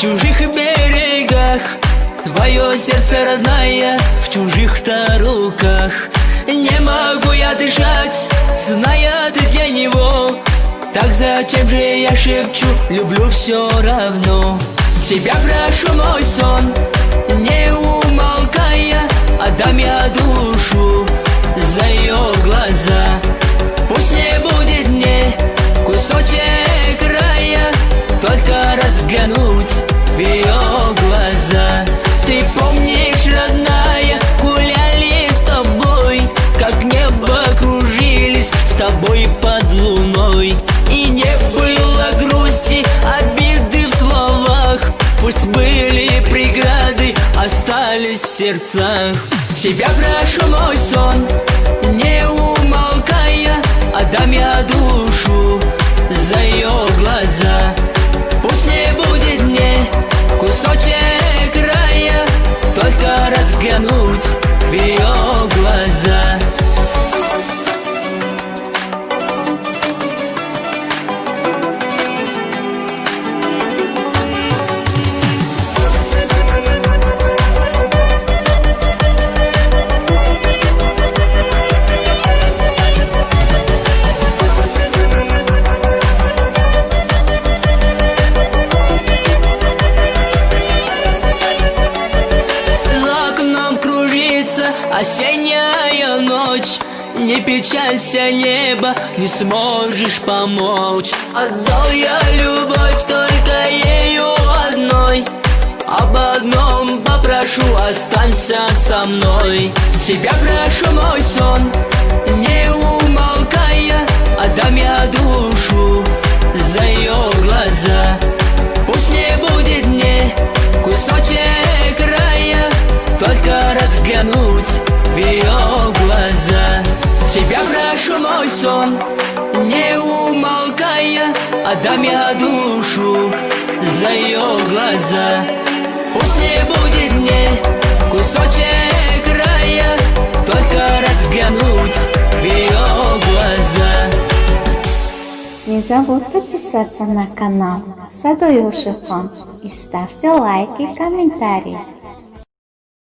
чужих берегах. Твое сердце родное в чужих-то руках. Не могу я дышать, зная ты для него. Так зачем же я шепчу, люблю все равно. Тебя прошу, мой сон, не умолкая, отдам я душу за ее глаза. Пусть не будет мне кусочек рая, только разглянуть в ее глаза. Ты помнишь, родная, гуляли с тобой, как небо кружились с тобой под луной. И не было грусти, обиды в словах. Пусть были преграды, остались в сердцах. Тебя прошу, мой сон, не умолкая, отдам я душу за ее глаза. Пусть не будет мне кусочек рая, только разглянуть в ее глаза. Осенняя ночь, не печалься, небо, не сможешь помочь. Отдал я любовь только ею одной. Об одном попрошу, останься со мной. Тебя прошу, мой сон, не умолкая, отдам я душу за ее глаза. Пусть не будет мне кусочек рая, только разглянуть в ее глаза. Тебя прошу, мой сон, не умолкая, отдам я душу за ее глаза. Пусть не будет мне кусочек рая, только разглянуть в ее глаза. Не забудь подписаться на канал Садой Ушифон и ставьте лайки и комментарии.